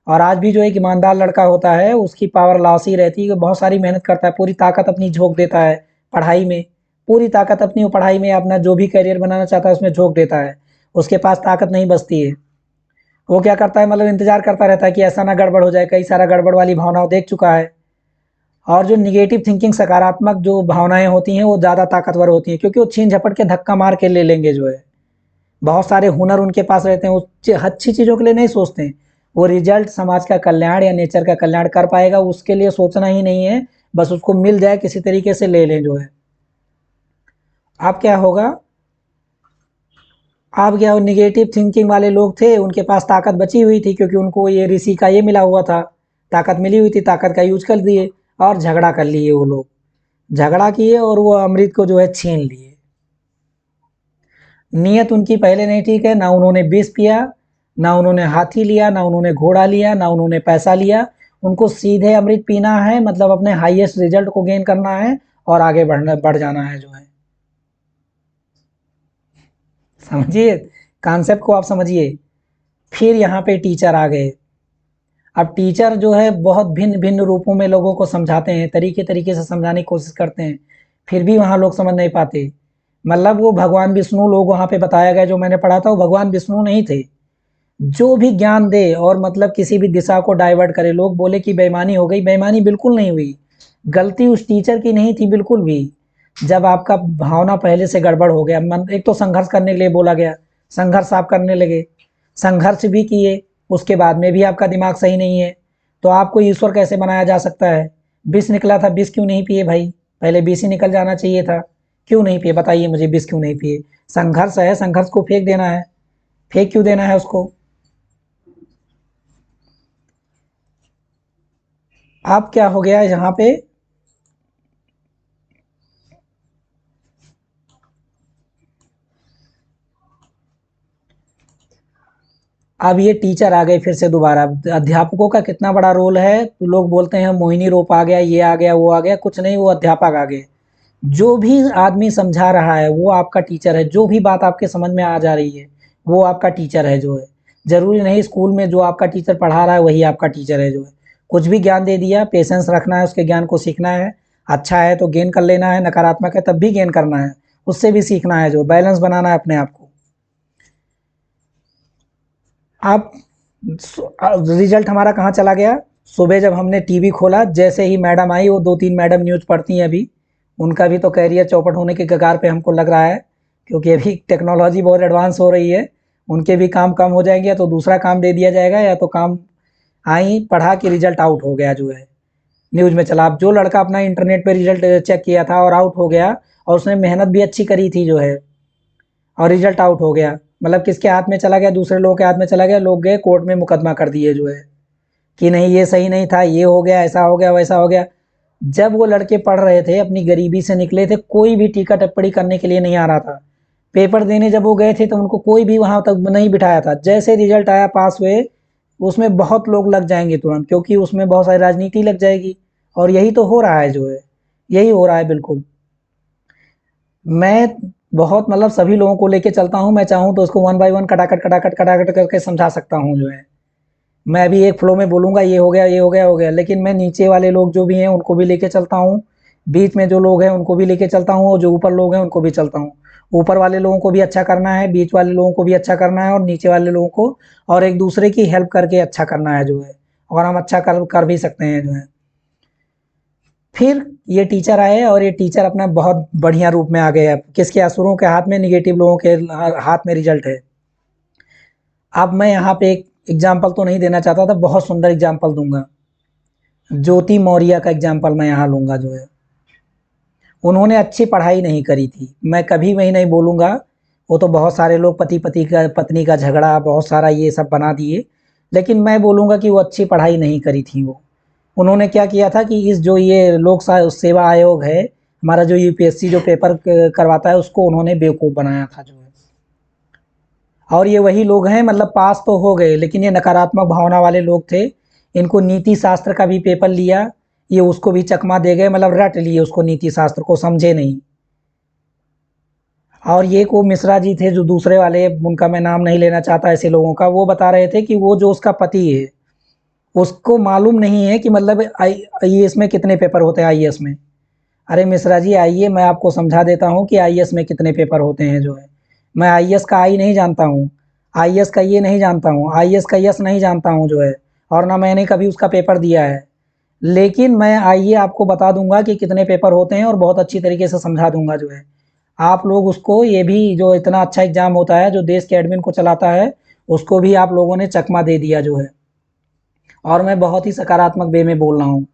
और आज भी जो एक ईमानदार लड़का होता है उसकी पावर लॉस ही रहती है, बहुत सारी मेहनत करता है, पूरी ताकत अपनी झोंक देता है पढ़ाई में, पूरी ताकत अपनी वो पढ़ाई में, अपना जो भी करियर बनाना चाहता है उसमें झोंक देता है। उसके पास ताकत नहीं बचती है। वो क्या करता है, मतलब इंतजार करता रहता है कि ऐसा ना गड़बड़ हो जाए, कई सारा गड़बड़ वाली भावनाओं देख चुका है। और जो नेगेटिव थिंकिंग, सकारात्मक जो भावनाएं होती हैं वो ज़्यादा ताकतवर होती हैं, क्योंकि वो छीन झपट के धक्का मार के ले लेंगे जो है। बहुत सारे हुनर उनके पास रहते हैं, वो अच्छी चीज़ों के लिए नहीं सोचते हैं। वो रिजल्ट समाज का कल्याण या नेचर का कल्याण कर पाएगा उसके लिए सोचना ही नहीं है, बस उसको मिल जाए किसी तरीके से ले लें जो है। अब क्या होगा, अब क्या, निगेटिव थिंकिंग वाले लोग थे, उनके पास ताकत बची हुई थी, क्योंकि उनको ये ऋषि का ये मिला हुआ था, ताकत मिली हुई थी, ताकत का यूज कर दिए और झगड़ा कर लिए वो लोग, झगड़ा किए और वो अमृत को जो है छीन लिए। नीयत उनकी पहले नहीं ठीक है, ना उन्होंने विष पिया, ना उन्होंने हाथी लिया, ना उन्होंने घोड़ा लिया, ना उन्होंने पैसा लिया। उनको सीधे अमृत पीना है, मतलब अपने हाईएस्ट रिजल्ट को गेन करना है और आगे बढ़ जाना है जो है। समझिए, कॉन्सेप्ट को आप समझिए। फिर यहाँ पे टीचर आ गए। अब टीचर जो है बहुत भिन्न-भिन्न रूपों में लोगों को समझाते हैं, तरीके-तरीके से समझाने की कोशिश करते हैं, फिर भी वहाँ लोग समझ नहीं पाते। मतलब वो भगवान विष्णु लोग वहाँ पे बताया गया जो मैंने पढ़ा था, वो भगवान विष्णु नहीं थे। जो भी ज्ञान दे और मतलब किसी भी दिशा को डाइवर्ट करे, लोग बोले कि बेईमानी हो गई, बेईमानी बिल्कुल नहीं हुई। गलती उस टीचर की नहीं थी बिल्कुल भी। जब आपका भावना पहले से गड़बड़ हो गया, मन एक तो संघर्ष करने के लिए बोला गया, संघर्ष आप करने लगे, संघर्ष भी किए, उसके बाद में भी आपका दिमाग सही नहीं है, तो आपको ईश्वर कैसे बनाया जा सकता है? विष निकला था, विष क्यों नहीं पिए भाई? पहले विष ही निकल जाना चाहिए था, क्यों नहीं पिए? बताइए मुझे, विष क्यों नहीं पिए? संघर्ष है, संघर्ष को फेंक देना है, फेंक क्यों देना है उसको? अब क्या हो गया यहाँ पे, अब ये टीचर आ गए फिर से दोबारा। अध्यापकों का कितना बड़ा रोल है, तो लोग बोलते हैं मोहिनी रोप आ गया, ये आ गया, वो आ गया, कुछ नहीं, वो अध्यापक आ गए। जो भी आदमी समझा रहा है वो आपका टीचर है, जो भी बात आपके समझ में आ जा रही है वो आपका टीचर है जो है। ज़रूरी नहीं स्कूल में जो आपका टीचर पढ़ा रहा है वही आपका टीचर है जो है। कुछ भी ज्ञान दे दिया, पेशेंस रखना है, उसके ज्ञान को सीखना है, अच्छा है तो गेन कर लेना है, नकारात्मक है तब भी गेन करना है, उससे भी सीखना है, जो बैलेंस बनाना है अपने आप को। आप रिजल्ट हमारा कहाँ चला गया? सुबह जब हमने टीवी खोला, जैसे ही मैडम आई, वो 2-3 मैडम न्यूज़ पढ़ती हैं अभी, उनका भी तो करियर चौपट होने के कगार पे हमको लग रहा है, क्योंकि अभी टेक्नोलॉजी बहुत एडवांस हो रही है। उनके भी काम कम हो जाएंगे, या तो दूसरा काम दे दिया जाएगा, या तो काम आई पढ़ा कि रिजल्ट आउट हो गया जो है, न्यूज़ में चला। अब जो लड़का अपना इंटरनेट पे रिजल्ट चेक किया था और आउट हो गया, और उसने मेहनत भी अच्छी करी थी जो है, और रिजल्ट आउट हो गया, मतलब किसके हाथ में चला गया? दूसरे लोगों के हाथ में चला गया। लोग गए कोर्ट में मुकदमा कर दिए जो है, कि नहीं ये सही नहीं था, ये हो गया, ऐसा हो गया, वैसा हो गया। जब वो लड़के पढ़ रहे थे, अपनी गरीबी से निकले थे, कोई भी टीका टिप्पणी करने के लिए नहीं आ रहा था। पेपर देने जब वो गए थे तो उनको कोई भी वहाँ तक नहीं बिठाया था। जैसे रिजल्ट आया, पास हुए, उसमें बहुत लोग लग जाएँगे तुरंत, क्योंकि उसमें बहुत सारी राजनीति लग जाएगी, और यही तो हो रहा है जो है, यही हो रहा है बिल्कुल। मैं बहुत मतलब सभी लोगों को लेके चलता हूँ, मैं चाहूँ तो उसको वन बाय वन खटाखट करके समझा सकता हूँ जो है। मैं अभी एक फ्लो में बोलूँगा, ये हो गया, ये हो गया, हो गया, लेकिन मैं नीचे वाले लोग जो भी हैं उनको भी लेके चलता हूँ, बीच में जो लोग हैं उनको भी लेके चलता हूँ, और जो ऊपर लोग हैं उनको भी चलता हूँ। ऊपर वाले लोगों को भी अच्छा करना है, बीच वाले लोगों को भी अच्छा करना है, और नीचे वाले लोगों को, और एक दूसरे की हेल्प करके अच्छा करना है जो है, और हम अच्छा कर भी सकते हैं जो है। फिर ये टीचर आए, और ये टीचर अपना बहुत बढ़िया रूप में आ गए। अब किसके? असुरों के हाथ में, निगेटिव लोगों के हाथ में रिजल्ट है। अब मैं यहाँ पे एक एग्जाम्पल तो नहीं देना चाहता था, बहुत सुंदर एग्जाम्पल दूंगा। ज्योति मौर्य का एग्जाम्पल मैं यहाँ लूंगा जो है। उन्होंने अच्छी पढ़ाई नहीं करी थी, मैं कभी वही नहीं बोलूँगा। वो तो बहुत सारे लोग पत्नी का झगड़ा, बहुत सारा ये सब बना दिए, लेकिन मैं बोलूँगा कि वो अच्छी पढ़ाई नहीं करी थी वो। उन्होंने क्या किया था कि इस जो ये लोक सेवा आयोग है, हमारा जो यूपीएससी जो पेपर करवाता है, उसको उन्होंने बेवकूफ़ बनाया था जो है। और ये वही लोग हैं, मतलब पास तो हो गए, लेकिन ये नकारात्मक भावना वाले लोग थे। इनको नीति शास्त्र का भी पेपर लिया, ये उसको भी चकमा दे गए, मतलब रट लिए उसको, नीति शास्त्र को समझे नहीं। और ये को मिश्रा जी थे जो दूसरे वाले, उनका मैं नाम नहीं लेना चाहता ऐसे लोगों का, वो बता रहे थे कि वो जो उसका पति है, उसको मालूम नहीं है कि मतलब आईएएस में कितने पेपर होते हैं आईएएस में। अरे मिश्रा जी, आइए मैं आपको समझा देता हूँ कि आईएएस में कितने पेपर होते हैं जो है। मैं आईएएस का आई नहीं जानता हूँ, आईएएस का ये नहीं जानता हूँ, आईएएस का यस नहीं जानता हूँ जो है, और ना मैंने कभी उसका पेपर दिया है। लेकिन मैं आइए आपको बता दूंगा कि कितने पेपर होते हैं, और बहुत अच्छी तरीके से समझा दूंगा जो है। आप लोग उसको, ये भी जो इतना अच्छा एग्जाम होता है, जो देश के एडमिन को चलाता है, उसको भी आप लोगों ने चकमा दे दिया जो है। और मैं बहुत ही सकारात्मक वे में बोल रहा हूँ।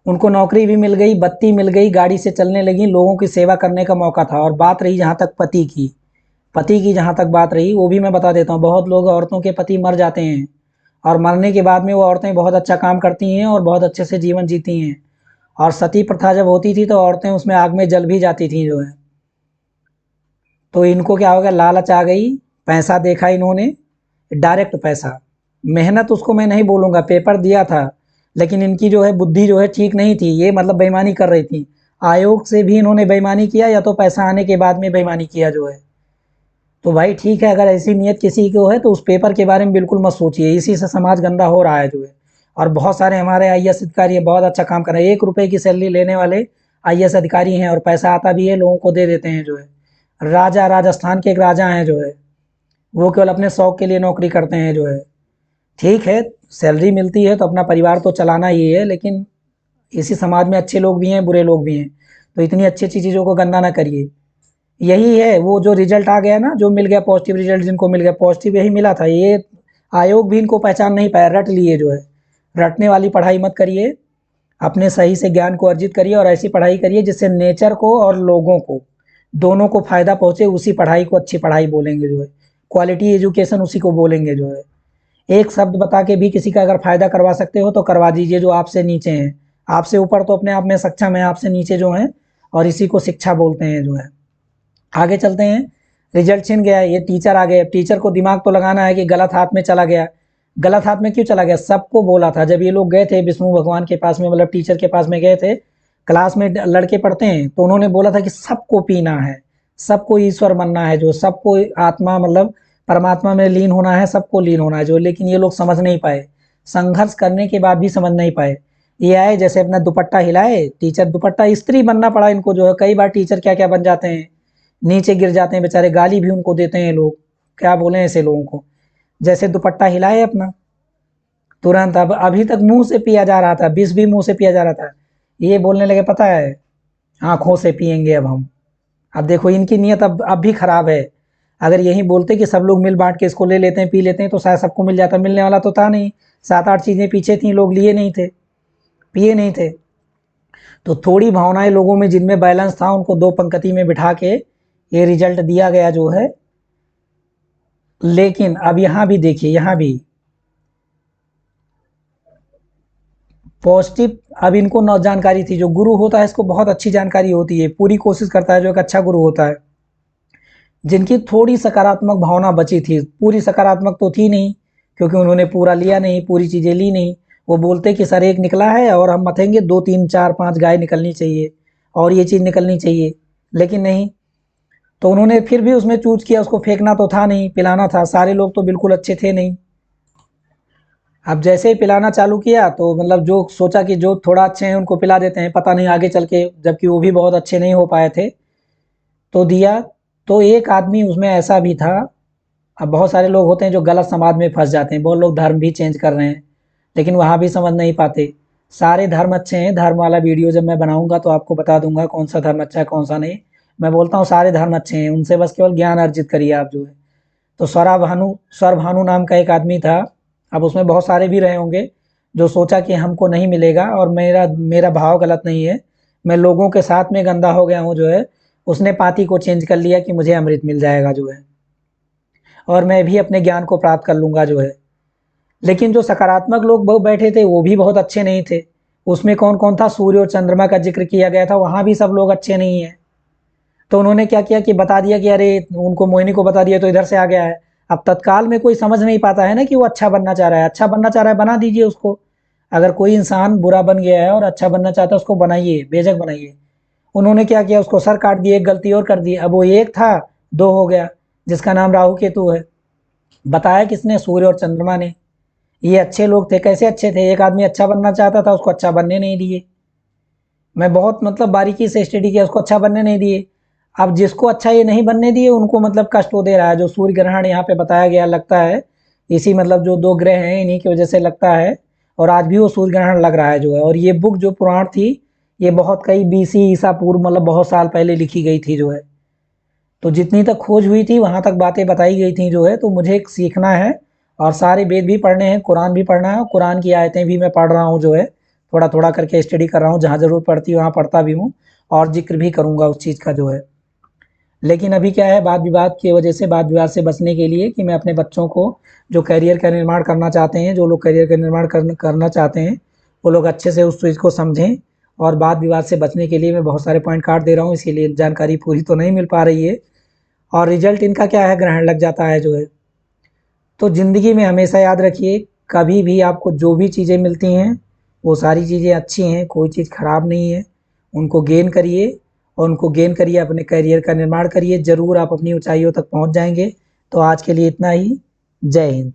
उनको नौकरी भी मिल गई, बत्ती मिल गई, गाड़ी से चलने लगी, लोगों की सेवा करने का मौका था। और बात रही जहाँ तक पति की जहाँ तक बात रही, वो भी मैं बता देता हूँ। बहुत लोग, औरतों के पति मर जाते हैं, और मरने के बाद में वो औरतें बहुत अच्छा काम करती हैं और बहुत अच्छे से जीवन जीती हैं। और सती प्रथा जब होती थी तो औरतें उसमें आग में जल भी जाती थी जो है। तो इनको क्या हो गया, लालच आ गई, पैसा देखा इन्होंने, डायरेक्ट पैसा। मेहनत उसको मैं नहीं बोलूँगा, पेपर दिया था, लेकिन इनकी जो है बुद्धि जो है ठीक नहीं थी, ये मतलब बेईमानी कर रही थी। आयोग से भी इन्होंने बेईमानी किया, या तो पैसा आने के बाद में बेईमानी किया जो है। तो भाई ठीक है, अगर ऐसी नीयत किसी को है तो उस पेपर के बारे में बिल्कुल मत सोचिए, इसी से समाज गंदा हो रहा है जो है। और बहुत सारे हमारे आईएएस अधिकारी बहुत अच्छा काम कर रहे हैं, 1 रुपए की सैलरी लेने वाले आईएएस अधिकारी हैं, और पैसा आता भी है, लोगों को दे देते हैं जो है। राजा, राजस्थान के एक राजा हैं जो है, वो केवल अपने शौक के लिए नौकरी करते हैं जो है। ठीक है, सैलरी मिलती है तो अपना परिवार तो चलाना ही है, लेकिन इसी समाज में अच्छे लोग भी हैं, बुरे लोग भी हैं, तो इतनी अच्छी-अच्छी चीज़ों को गंदा ना करिए। यही है वो जो रिजल्ट आ गया ना, जो मिल गया पॉजिटिव रिजल्ट, जिनको मिल गया पॉजिटिव यही मिला था। ये आयोग भी इनको पहचान नहीं पाया, रट लिए जो है। रटने वाली पढ़ाई मत करिए, अपने सही से ज्ञान को अर्जित करिए, और ऐसी पढ़ाई करिए जिससे नेचर को और लोगों को दोनों को फ़ायदा पहुँचे, उसी पढ़ाई को अच्छी पढ़ाई बोलेंगे जो है। क्वालिटी एजुकेशन उसी को बोलेंगे जो है। एक शब्द बता के भी किसी का अगर फ़ायदा करवा सकते हो तो करवा दीजिए, जो आपसे नीचे हैं। आपसे ऊपर तो अपने आप में सक्षम है, आपसे नीचे जो हैं, और इसी को शिक्षा बोलते हैं जो है। आगे चलते हैं। रिजल्ट छिन गया, ये टीचर आ गए। अब टीचर को दिमाग तो लगाना है कि गलत हाथ में चला गया। गलत हाथ में क्यों चला गया? सबको बोला था, जब ये लोग गए थे विष्णु भगवान के पास में, मतलब टीचर के पास में गए थे, क्लास में लड़के पढ़ते हैं, तो उन्होंने बोला था कि सबको पीना है, सबको ईश्वर बनना है, जो सबको आत्मा मतलब परमात्मा में लीन होना है, सबको लीन होना है जो। लेकिन ये लोग समझ नहीं पाए, संघर्ष करने के बाद भी समझ नहीं पाए। ये आए जैसे अपना दुपट्टा हिलाए, टीचर दुपट्टा स्त्री बनना पड़ा इनको जो है। कई बार टीचर क्या क्या बन जाते हैं, नीचे गिर जाते हैं बेचारे, गाली भी उनको देते हैं लोग। क्या बोले ऐसे लोगों को? जैसे दुपट्टा हिलाए अपना, तुरंत अब अभी तक मुंह से पिया जा रहा था, विष भी मुंह से पिया जा रहा था, ये बोलने लगे पता है आंखों से पिएंगे अब हम। अब देखो इनकी नीयत अब भी खराब है। अगर यही बोलते कि सब लोग मिल बांट के इसको ले लेते हैं, पी लेते हैं, तो शायद सबको मिल जाता। मिलने वाला तो था नहीं, 7-8 चीज़ें पीछे थी, लोग लिए नहीं थे, पिए नहीं थे। तो थोड़ी भावनाएं लोगों में जिनमें बैलेंस था, उनको दो पंक्ति में बिठा के ये रिजल्ट दिया गया जो है। लेकिन अब यहाँ भी देखिए, यहाँ भी पॉजिटिव, अब इनको न जानकारी थी। जो गुरु होता है इसको बहुत अच्छी जानकारी होती है, पूरी कोशिश करता है, जो एक अच्छा गुरु होता है। जिनकी थोड़ी सकारात्मक भावना बची थी, पूरी सकारात्मक तो थी नहीं, क्योंकि उन्होंने पूरा लिया नहीं, पूरी चीज़ें ली नहीं। वो बोलते कि सर एक निकला है और हम मथेंगे, 2 3 4 5 गाय निकलनी चाहिए और ये चीज़ निकलनी चाहिए, लेकिन नहीं। तो उन्होंने फिर भी उसमें चूज़ किया, उसको फेंकना तो था नहीं, पिलाना था। सारे लोग तो बिल्कुल अच्छे थे नहीं। अब जैसे ही पिलाना चालू किया तो मतलब जो सोचा कि जो थोड़ा अच्छे हैं उनको पिला देते हैं, पता नहीं आगे चल के, जबकि वो भी बहुत अच्छे नहीं हो पाए थे, तो दिया। तो एक आदमी उसमें ऐसा भी था। अब बहुत सारे लोग होते हैं जो गलत समाज में फंस जाते हैं, बहुत लोग धर्म भी चेंज कर रहे हैं, लेकिन वहाँ भी समझ नहीं पाते। सारे धर्म अच्छे हैं, धर्म वाला वीडियो जब मैं बनाऊंगा तो आपको बता दूंगा कौन सा धर्म अच्छा है कौन सा नहीं। मैं बोलता हूँ सारे धर्म अच्छे हैं, उनसे बस केवल ज्ञान अर्जित करिए आप जो है। तो स्वरभानु नाम का एक आदमी था। अब उसमें बहुत सारे भी रहे होंगे जो सोचा कि हमको नहीं मिलेगा, और मेरा मेरा भाव गलत नहीं है, मैं लोगों के साथ में गंदा हो गया हूँ जो है। उसने पाती को चेंज कर लिया कि मुझे अमृत मिल जाएगा जो है, और मैं भी अपने ज्ञान को प्राप्त कर लूँगा जो है। लेकिन जो सकारात्मक लोग बहुत बैठे थे वो भी बहुत अच्छे नहीं थे। उसमें कौन कौन था? सूर्य और चंद्रमा का जिक्र किया गया था, वहाँ भी सब लोग अच्छे नहीं हैं। तो उन्होंने क्या किया कि बता दिया कि अरे, उनको मोहिनी को बता दिया तो इधर से आ गया है। अब तत्काल में कोई समझ नहीं पाता है ना कि वो अच्छा बनना चाह रहा है। अच्छा बनना चाह रहा है, बना दीजिए उसको। अगर कोई इंसान बुरा बन गया है और अच्छा बनना चाहता है, उसको बनाइए, बेझक बनाइए। उन्होंने क्या किया, उसको सर काट दिए, एक गलती और कर दी। अब वो एक था, दो हो गया, जिसका नाम राहु केतु है। बताया किसने? सूर्य और चंद्रमा ने। ये अच्छे लोग थे। कैसे अच्छे थे? एक आदमी अच्छा बनना चाहता था, उसको अच्छा बनने नहीं दिए। मैं बहुत मतलब बारीकी से स्टडी किया, उसको अच्छा बनने नहीं दिए। अब जिसको अच्छा ये नहीं बनने दिए, उनको मतलब कष्ट वो दे रहा है। जो सूर्य ग्रहण यहाँ पे बताया गया, लगता है इसी मतलब जो 2 ग्रह हैं इन्हीं की वजह से लगता है, और आज भी वो सूर्य ग्रहण लग रहा है जो है। और ये बुक जो पुराण थी, ये बहुत कई BC ईसा पूर्व मतलब बहुत साल पहले लिखी गई थी जो है। तो जितनी तक खोज हुई थी वहाँ तक बातें बताई गई थी जो है। तो मुझे एक सीखना है, और सारे वेद भी पढ़ने हैं, कुरान भी पढ़ना है, और कुरान की आयतें भी मैं पढ़ रहा हूँ जो है। थोड़ा थोड़ा करके स्टडी कर रहा हूँ, जहाँ ज़रूरत पड़ती है वहाँ पढ़ता भी हूँ, और जिक्र भी करूँगा उस चीज़ का जो है। लेकिन अभी क्या है, वाद विवाद की वजह से, वाद विवाद से बचने के लिए, कि मैं अपने बच्चों को जो करियर का निर्माण करना चाहते हैं, जो लोग करियर का निर्माण करना चाहते हैं, वो लोग अच्छे से उस चीज़ को समझें। और वाद विवाद से बचने के लिए मैं बहुत सारे पॉइंट काट दे रहा हूँ, इसीलिए जानकारी पूरी तो नहीं मिल पा रही है। और रिजल्ट इनका क्या है, ग्रहण लग जाता है जो है। तो ज़िंदगी में हमेशा याद रखिए, कभी भी आपको जो भी चीज़ें मिलती हैं वो सारी चीज़ें अच्छी हैं, कोई चीज़ खराब नहीं है। उनको गेन करिए और उनको गेन करिए, अपने करियर का निर्माण करिए, ज़रूर आप अपनी ऊंचाइयों तक पहुंच जाएंगे। तो आज के लिए इतना ही। जय हिंद।